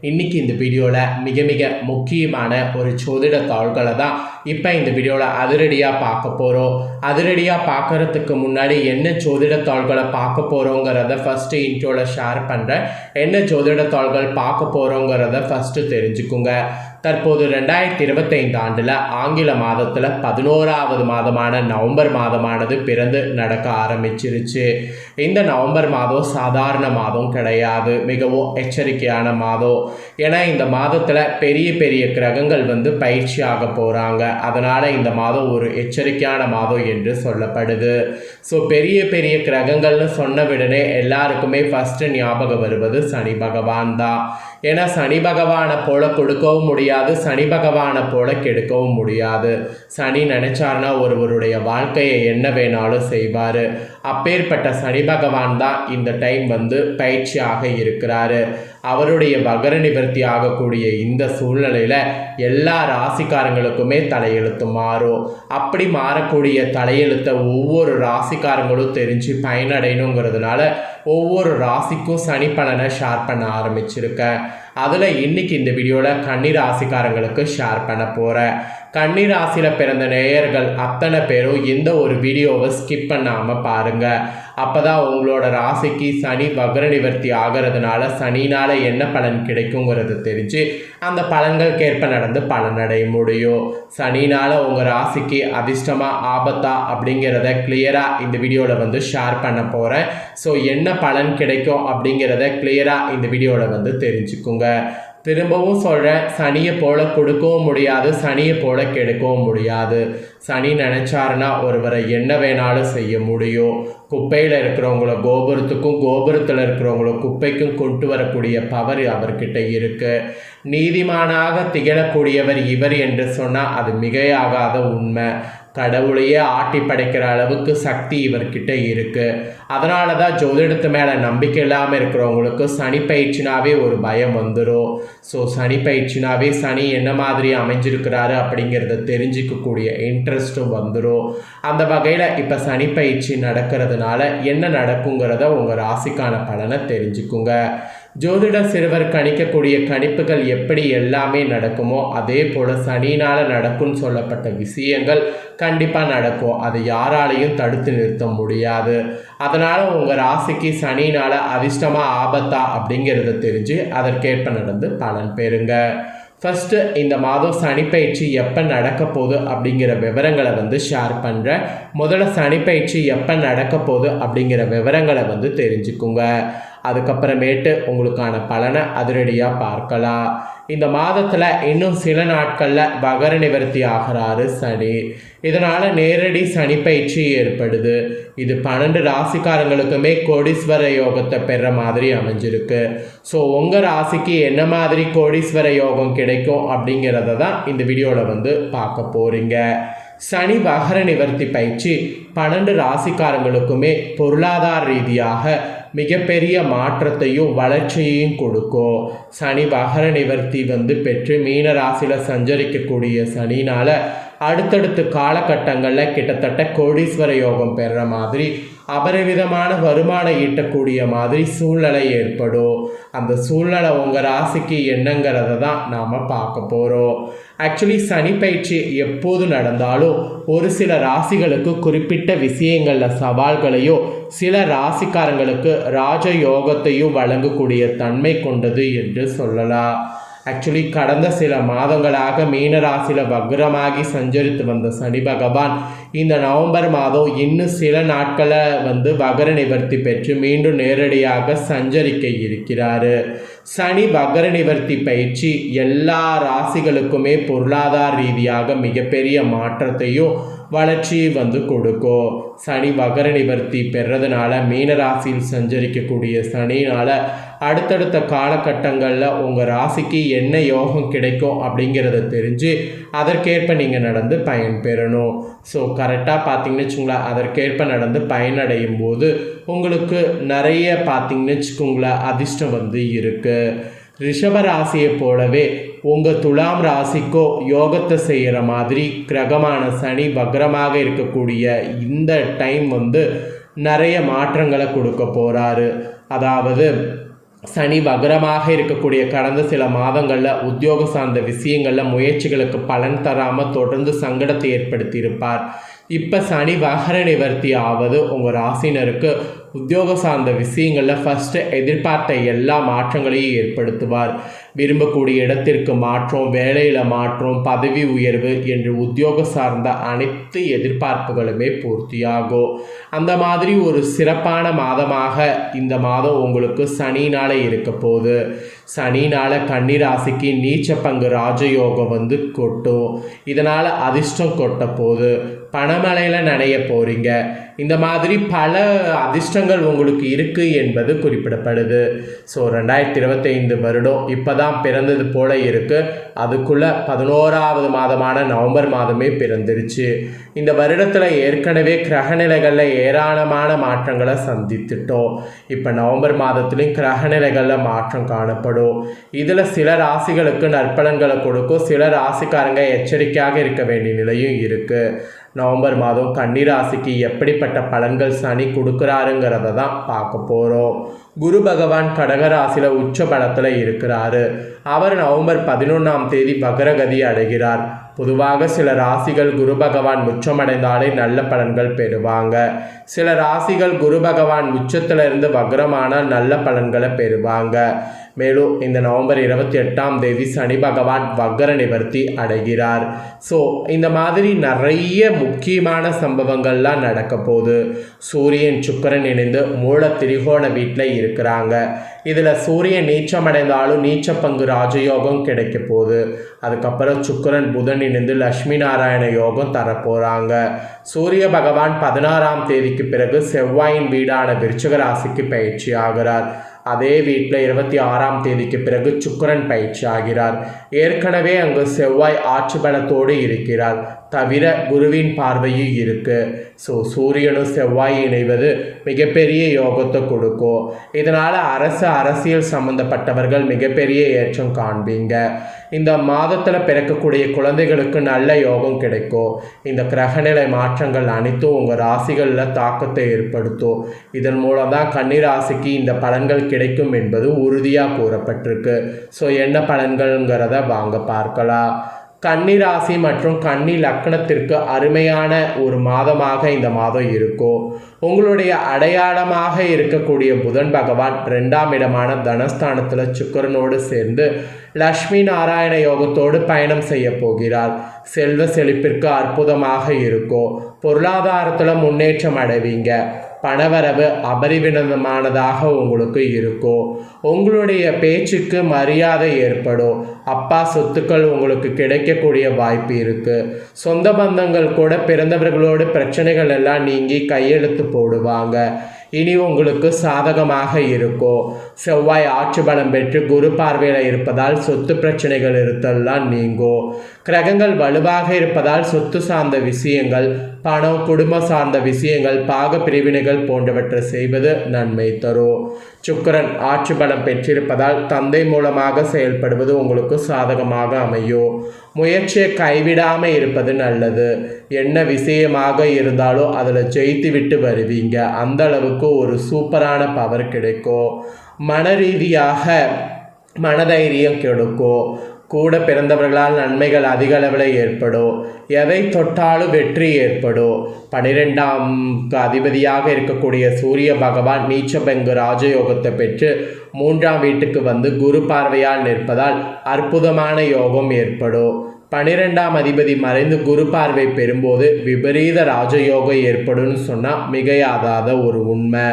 இன்றைக்கி இந்த வீடியோவில் மிக மிக முக்கியமான ஒரு ஜோதிட தாள்களை தான் இப்போ இந்த வீடியோவில் அதிரடியாக பார்க்க போகிறோம். அதிரடியாக பார்க்குறதுக்கு முன்னாடி என்ன ஜோதிட தாள்களை பார்க்க போகிறோங்கிறத ஃபஸ்ட்டு இன்ட்ரோவில் ஷேர் பண்ணுறேன். என்ன ஜோதிட தாள்கள் பார்க்க போகிறோங்கிறத ஃபஸ்ட்டு தெரிஞ்சுக்குங்க. தற்போது 2025 ஆண்டில் ஆங்கில மாதத்தில் 11வது மாதமான நவம்பர் மாதமானது பிறந்து நடக்க ஆரம்பிச்சிருச்சு. இந்த நவம்பர் மாதம் சாதாரண மாதம் கிடையாது, மிகவும் எச்சரிக்கையான மாதம். ஏன்னா இந்த மாதத்தில் பெரிய பெரிய கிரகங்கள் பயிற்சியாக போகிறாங்க. அதனால் இந்த மாதம் ஒரு எச்சரிக்கையான மாதம் என்று சொல்லப்படுது. ஸோ பெரிய பெரிய கிரகங்கள்னு சொன்ன உடனே எல்லாருக்குமே ஃபஸ்ட்டு ஞாபகம் வருவது சனி பகவான் தான். ஏன்னா சனி பகவானை போல கொடுக்கவும் முடியாது, சனி பகவானை போல கெடுக்கவும் முடியாது. சனி நினைச்சார்னா ஒருவருடைய வாழ்க்கையை என்ன வேணாலும் செய்வார். அப்பேற்பட்ட சனி பகவான் தான் இந்த டைம் பயிற்சியாக இருக்கிறாரு. அவருடைய வகர நிவர்த்தி ஆகக்கூடிய இந்த சூழ்நிலையில் எல்லா ராசிக்காரங்களுக்குமே தலையெழுத்து மாறும். அப்படி மாறக்கூடிய தலையெழுத்தை ஒவ்வொரு ராசிக்காரங்களும் தெரிஞ்சு பயனடையணுங்கிறதுனால ஒவ்வொரு ராசிக்கும் சனி பலனை ஷேர் பண்ண ஆரம்பிச்சிருக்கேன். அதில் இன்றைக்கி இந்த வீடியோவில் கன்னி ராசிக்காரங்களுக்கு ஷேர் பண்ண போகிறேன். கன்னி ராசியில் பிறந்த நேயர்கள் அத்தனை பேரும் இந்த ஒரு வீடியோவை ஸ்கிப் பண்ணாமல் பாருங்கள். அப்போ தான் உங்களோட ராசிக்கு சனி வக்ர நிவர்த்தி ஆகிறதுனால சனினால் என்ன பலன் கிடைக்குங்கிறது தெரிஞ்சு அந்த பலன்களுக்கேற்ப நடந்து பலனடைய முடியும். சனினால் உங்கள் ராசிக்கு அதிர்ஷ்டமாக ஆபத்தா அப்படிங்கிறத கிளியராக இந்த வீடியோவில் ஷேர் பண்ண போகிறேன். ஸோ என்ன பலன் கிடைக்கும் அப்படிங்கிறத கிளியராக இந்த வீடியோவில் தெரிஞ்சுக்குங்க. திரும்பவும் சொல்கிறேன், சனியை போல கொடுக்கவும் முடியாது, சனியை போல கெடுக்கவும் முடியாது. சனி நினச்சாருன்னா ஒருவரை என்ன வேணாலும் செய்ய முடியும். குப்பையில் இருக்கிறவங்கள கோபுரத்துக்கும், கோபுரத்தில் இருக்கிறவங்கள குப்பைக்கும் கொண்டு வரக்கூடிய பவர் அவர்கிட்ட இருக்குது. நீதிமானாக திகழக்கூடியவர் இவர் என்று சொன்னால் அது மிகையாகாத உண்மை. கடவுளையே ஆட்டி படைக்கிற அளவுக்கு சக்தி இவர்கிட்ட இருக்குது. அதனால தான் ஜோதிடத்து மேலே நம்பிக்கை இல்லாமல் இருக்கிறவங்களுக்கு சனி பயிற்சினாவே ஒரு பயம் வந்துடும். ஸோ சனி பயிற்சினாவே சனி என்ன மாதிரி அமைஞ்சிருக்கிறாரு அப்படிங்கிறத தெரிஞ்சிக்கக்கூடிய இன்ட்ரெஸ்ட்டும் வந்துடும். அந்த வகையில் இப்போ சனி பயிற்சி நடக்கிறதுனால என்ன நடக்குங்கிறத உங்கள் ராசிக்கான பலனை தெரிஞ்சுக்குங்க. ஜோதிட சிறுவர் கணிக்கக்கூடிய கணிப்புகள் எப்படி எல்லாமே நடக்குமோ அதே போல் சனினால் நடக்கும்னு சொல்லப்பட்ட விஷயங்கள் கண்டிப்பாக நடக்கும். அது யாராலையும் தடுத்து நிறுத்த முடியாது. அதனால் உங்கள் ராசிக்கு சனினால் அதிர்ஷ்டமாக ஆபத்தா அப்படிங்கிறத தெரிஞ்சு அதற்கேற்ப நடந்து பலன் பெறுங்க. ஃபஸ்ட்டு இந்த மாதம் சனிப்பயிற்சி எப்போ நடக்க போகுது அப்படிங்கிற விவரங்களை ஷேர் பண்ணுறேன். முதல்ல சனிப்பயிற்சி எப்போ நடக்க போகுது அப்படிங்கிற விவரங்களை தெரிஞ்சுக்குங்க. அதுக்கப்புறமேட்டு உங்களுக்கான பலனை அதிரடியாக பார்க்கலாம். இந்த மாதத்தில் இன்னும் சில நாட்களில் வகர நிவர்த்தி ஆகிறாரு சனி. இதனால் நேரடி சனி பயிற்சி ஏற்படுது. இது 12 ராசிக்காரங்களுக்குமே கோடீஸ்வர யோகத்தை பெற மாதிரி அமைஞ்சிருக்கு. ஸோ உங்கள் ராசிக்கு என்ன மாதிரி கோடீஸ்வர யோகம் கிடைக்கும் அப்படிங்கிறத தான் இந்த வீடியோவில் பார்க்க போகிறீங்க. சனி வகர நிவர்த்தி பயிற்சி 12 ராசிக்காரங்களுக்குமே பொருளாதார ரீதியாக மிகப்பெரிய மாற்றத்தையும் வளர்ச்சியையும் கொடுக்கும். சனி வகர நிவர்த்தி பெற்று மீன ராசியில் சஞ்சரிக்கக்கூடிய சனினால் அடுத்தடுத்த காலகட்டங்களில் கிட்டத்தட்ட கோடீஸ்வர யோகம் பெறுற மாதிரி அபரிவிதமான வருமானம் ஈட்டக்கூடிய மாதிரி சூழ்நிலை ஏற்படும். அந்த சூழ்நிலை உங்கள் ராசிக்கு என்னங்கிறத தான் நாம் பார்க்க போகிறோம். ஆக்சுவலி சனி பயிற்சி எப்போது நடந்தாலும் ஒரு சில ராசிகளுக்கு குறிப்பிட்ட விஷயங்களில் சவால்களையோ சில ராசிக்காரங்களுக்கு ராஜயோகத்தையும் வழங்கக்கூடிய தன்மை கொண்டது என்று சொல்லலாம். ஆக்சுவலி கடந்த சில மாதங்களாக மீன ராசியில் வக்ரமாகி சஞ்சரித்து வந்த சனி பகவான் இந்த நவம்பர் மாதம் இன்னும் சில நாட்களில் வகர நிவர்த்தி பெற்று மீண்டும் நேரடியாக சஞ்சரிக்க இருக்கிறாரு. சனி வகர நிவர்த்தி பயிற்சி எல்லா ராசிகளுக்குமே பொருளாதார ரீதியாக மிகப்பெரிய மாற்றத்தையும் வளர்ச்சியை கொடுக்கும். சனி வகர நிவர்த்தி பெறதுனால மீனராசியில் சஞ்சரிக்கக்கூடிய சனினால் அடுத்தடுத்த காலகட்டங்களில் உங்கள் ராசிக்கு என்ன யோகம் கிடைக்கும் அப்படிங்கிறத தெரிஞ்சு அதற்கேற்ப நீங்கள் நடந்து பயன்பெறணும். ஸோ கரெக்டாக பார்த்தீங்கன்னு வச்சுங்களேன், அதற்கேற்ப நடந்து பயனடையும் போது உங்களுக்கு நிறைய பார்த்தீங்கன்னு வச்சுக்கோங்களேன் அதிர்ஷ்டம் இருக்குது. ரிஷப ராசியை போலவே உங்கள் துலாம் ராசிக்கோ யோகத்தை செய்கிற மாதிரி கிரகமான சனி வக்ரமாக இருக்கக்கூடிய இந்த டைம் நிறைய மாற்றங்களை கொடுக்க போகிறாரு. அதாவது சனி வக்ரமாக இருக்கக்கூடிய கடந்த சில மாதங்களில் உத்தியோக சார்ந்த விஷயங்களில் முயற்சிகளுக்கு பலன் தராமல் தொடர்ந்து சங்கடத்தை ஏற்படுத்தியிருப்பார். இப்போ சனி வகர நிவர்த்தி ஆவது உங்கள் ராசினருக்கு உத்தியோக சார்ந்த விஷயங்களில் ஃபஸ்ட்டு எதிர்பார்த்த எல்லா மாற்றங்களையும் ஏற்படுத்துவார். விரும்பக்கூடிய இடத்திற்கு மாற்றம், வேலையில் மாற்றம், பதவி உயர்வு என்று உத்தியோக சார்ந்த அனைத்து எதிர்பார்ப்புகளுமே பூர்த்தியாகும். அந்த மாதிரி ஒரு சிறப்பான மாதமாக இந்த மாதம் உங்களுக்கு சனினால் இருக்க போகுது. சனினால் கன்னி ராசிக்கு நீச்ச பங்கு ராஜயோகம் கொட்டும். இதனால் அதிர்ஷ்டம் கொட்ட போகுது. பணமழையில் நனைய போகிறீங்க. இந்த மாதிரி பல அதிர்ஷ்டங்கள் உங்களுக்கு இருக்குது என்பது குறிப்பிடப்படுது. ஸோ 2025 வருடம் இப்போ தான் பிறந்தது போல இருக்குது. அதுக்குள்ளே 11வது மாதமான நவம்பர் மாதமே பிறந்துருச்சு. இந்த வருடத்தில் ஏற்கனவே கிரகநிலைகளில் ஏராளமான மாற்றங்களை சந்தித்துட்டோம். இப்போ நவம்பர் மாதத்துலேயும் கிரகநிலைகளில் மாற்றம் காணப்படும். இதில் சில ராசிகளுக்கு நற்பலன்களை கொடுக்கும், சில ராசிக்காரங்க எச்சரிக்கையாக இருக்க வேண்டிய நிலையும் இருக்குது. நவம்பர் மாதம் கன்னி ராசிக்கு எப்படிப்பட்ட பலன்கள் சனி கொடுக்குறாருங்கிறத தான் பார்க்க போகிறோம். குரு பகவான் கடக ராசியில் உச்ச பலத்தில் இருக்கிறாரு. அவர் நவம்பர் 11ஆம் தேதி வக்ரகதி அடைகிறார். பொதுவாக சில ராசிகள் குரு பகவான் உச்சமடைந்தாலே நல்ல பலன்கள் பெறுவாங்க. சில ராசிகள் குரு பகவான் உச்சத்திலிருந்து வக்ரமானால் நல்ல பலன்களை பெறுவாங்க. மேலும் இந்த நவம்பர் 28ஆம் தேதி சனி பகவான் வக்ர நிவர்த்தி அடைகிறார். ஸோ இந்த மாதிரி நிறைய முக்கியமான சம்பவங்கள்லாம் நடக்க போகுது. சூரியன் சுக்கிரன் இணைந்து மூல திரிகோண வீட்டில் இருக்கிறாங்க. இதில் சூரியன் நீச்சமடைந்தாலும் நீச்ச பங்கு ராஜயோகம் கிடைக்க போகுது. அதுக்கப்புறம் சுக்கிரன் புதன் இணைந்து லட்சுமி நாராயண யோகம் தரப்போகிறாங்க. சூரிய பகவான் 16ஆம் தேதிக்கு பிறகு செவ்வாயின் வீடான விருச்சிக ராசிக்கு பயிற்சி ஆகிறார். அதே வீட்டில் 26ஆம் தேதிக்கு பிறகு சுக்கிரன் பயிற்சி ஆகிறார். ஏற்கனவே அங்கு செவ்வாய் ஆட்சி பலத்தோடு இருக்கிறார். தவிர குருவின் பார்வையும் இருக்குது. ஸோ சூரியனும் செவ்வாய் இணைவது மிகப்பெரிய யோகத்தை கொடுக்கும். இதனால் அரசியல் சம்மந்தப்பட்டவர்கள் மிகப்பெரிய ஏற்றம் காண்பீங்க. இந்த மாதத்தில் பிறக்கக்கூடிய குழந்தைகளுக்கு நல்ல யோகம் கிடைக்கும். இந்த கிரகநிலை மாற்றங்கள் அனைத்தும் உங்கள் ராசிகளில் தாக்கத்தை ஏற்படுத்தும். இதன் மூலம் தான் கன்னி ராசிக்கு இந்த பலன்கள் கிடைக்கும் என்பது உறுதியாக கூறப்பட்டிருக்கு. ஸோ என்ன பலன்கள்ங்கிறத வாங்க பார்க்கலாம். கன்னி ராசி மற்றும் கன்னி லக்னத்திற்கு அருமையான ஒரு மாதமாக இந்த மாதம் இருக்கும். உங்களுடைய அடையாளமாக இருக்கக்கூடிய புதன் பகவான் 2ஆம் இடமான தனஸ்தானத்தில் சுக்கிரனோடு சேர்ந்து லட்சுமி நாராயண யோகத்தோடு பயணம் செய்ய போகிறார். செல்வ செழிப்பிற்கு அற்புதமாக இருக்கும். பொருளாதாரத்தில் முன்னேற்றம் அடைவீங்க. பணவரவு அபரிவிதமானதாக உங்களுக்கு இருக்கும். உங்களுடைய பேச்சுக்கு மரியாதை ஏற்படும். அப்பா சொத்துக்கள் உங்களுக்கு கிடைக்கக்கூடிய வாய்ப்பு இருக்குது. சொந்த பந்தங்கள் கூட பிறந்தவர்களோடு பிரச்சனைகள் எல்லாம் நீங்கி கையெழுத்து போடுவாங்க. இனி உங்களுக்கு சாதகமாக இருக்கும். செவ்வாய் ஆட்சி பலம் பெற்று குரு பார்வையில் இருப்பதால் சொத்து பிரச்சனைகள் இருத்தெல்லாம் நீங்கும். கிரகங்கள் வலுவாக இருப்பதால் சொத்து சார்ந்த விஷயங்கள், பணம், குடும்ப சார்ந்த விஷயங்கள், பாக பிரிவினைகள் போன்றவற்றை செய்வது நன்மை தரும். சுக்கிரன் ஆட்சி பலம் பெற்றிருப்பதால் தந்தை மூலமாக செயல்படுவது உங்களுக்கு சாதகமாக அமையும். முயற்சியை கைவிடாமல் இருப்பது நல்லது. என்ன விஷயமாக இருந்தாலும் அதில் ஜெயித்து விட்டு வருவீங்க. அந்த அளவுக்கு ஒரு சூப்பரான பவர் கிடைக்கும். மன ரீதியாக மனதைரியம் கிடைக்கும். கூட பிறந்தவர்களால் நன்மைகள் அதிக அளவில் ஏற்படும். எதை தொட்டாலும் வெற்றி ஏற்படும். 12ஆம் அதிபதியாக இருக்கக்கூடிய சூரிய பகவான் நீச்சபங்கு ராஜயோகத்தை பெற்று 3ஆம் வீட்டுக்கு வந்து குரு பார்வையால் நிற்பதால் அற்புதமான யோகம் ஏற்படும். 12ஆம் அதிபதி மறைந்து குரு பார்வை பெறும்போது விபரீத ராஜயோகம் ஏற்படும் சொன்னால் மிகையாகாத ஒரு உண்மை.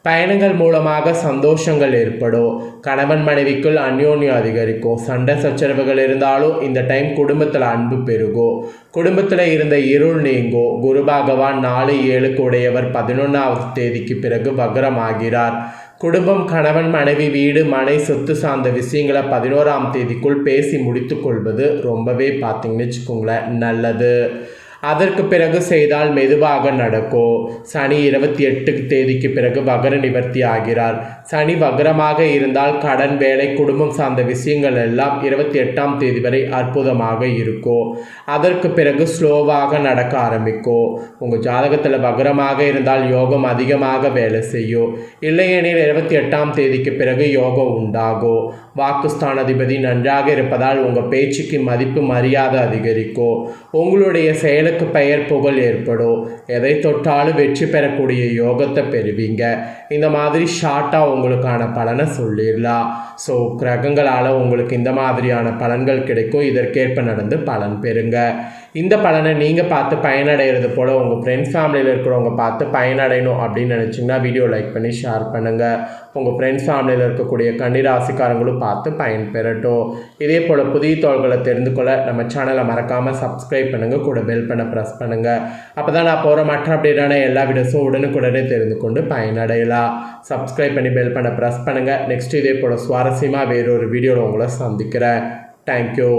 பயணங்கள் மூலமாக சந்தோஷங்கள் ஏற்படும். கணவன் மனைவிக்குள் அந்யோன்யம் அதிகரிக்கும். சண்டை சச்சரவுகள் இருந்தாலும் இந்த டைம் குடும்பத்தில் அன்பு பெருகும். குடும்பத்தில் இருந்த இருள் நீங்கும். குரு பகவான் 4-7 உடையவர் 11ஆவது தேதிக்கு பிறகு வக்ரமாகிறார். குடும்பம், கணவன் மனைவி, வீடு மனை சொத்து சார்ந்த விஷயங்களை 11ஆம் தேதிக்குள் பேசி முடித்து கொள்வது ரொம்பவே பார்த்தீங்கன்னு வச்சுக்கோங்களேன் நல்லது. அதற்கு பிறகு செய்தால் மெதுவாக நடக்கும். சனி 28 தேதிக்கு பிறகு வக்ர நிவர்த்தி ஆகிறார். சனி வக்ரமாக இருந்தால் கடன், வேலை, குடும்பம் சார்ந்த விஷயங்கள் எல்லாம் 28ஆம் தேதி வரை அற்புதமாக இருக்கும். அதற்கு பிறகு ஸ்லோவாக நடக்க ஆரம்பிக்கும். உங்கள் ஜாதகத்தில் வக்ரமாக இருந்தால் யோகம் அதிகமாக வேலை செய்யும். இல்லையெனில் 28ஆம் தேதிக்கு பிறகு யோகம் உண்டாகும். வாக்குஸ்தானாதிபதி நன்றாக இருப்பதால் உங்கள் பேச்சுக்கு மதிப்பு, மரியாதை அதிகரிக்கும். உங்களுடைய செயலுக்கு பெயர், புகழ் ஏற்படும். எதை தொட்டாலும் வெற்றி பெறக்கூடிய யோகத்தை பெறுவீங்க. இந்த மாதிரி ஷார்ட்டாக உங்களுக்கான பலனை சொல்லிடலாம். ஸோ கிரகங்களால் உங்களுக்கு இந்த மாதிரியான பலன்கள் கிடைக்கும். இதற்கேற்ப நடந்து பலன் பெறுங்க. இந்த பலனை நீங்கள் பார்த்து பயனடைகிறது போல் உங்கள் ஃப்ரெண்ட்ஸ் ஃபேமிலியில் இருக்கிறவங்க பார்த்து பயனடையணும் அப்படின்னு நினச்சிங்கன்னா வீடியோ லைக் பண்ணி ஷேர் பண்ணுங்கள். உங்கள் ஃப்ரெண்ட்ஸ் ஃபேமிலியில் இருக்கக்கூடிய கன்னிராசிக்காரங்களும் பார்த்து பயன் பெறட்டும். இதே போல் புதிய தகவல்களை தெரிந்து கொள்ள நம்ம சேனலை மறக்காமல் சப்ஸ்கிரைப் பண்ணுங்கள், கூட பெல் பண்ண ப்ரெஸ் பண்ணுங்கள். அப்போ தான் நான் போகிற மற்ற அப்டேட்டான எல்லா வீடியோஸும் உடனுக்குடனே தெரிந்து கொண்டு பயனடையலாம். சப்ஸ்கிரைப் பண்ணி பெல் பண்ண ப்ரெஸ் பண்ணுங்கள். நெக்ஸ்ட் இதே போல் சுவாரஸ்யமாக வேறொரு வீடியோவில் உங்களை சந்திக்கிறேன். தேங்க்யூ.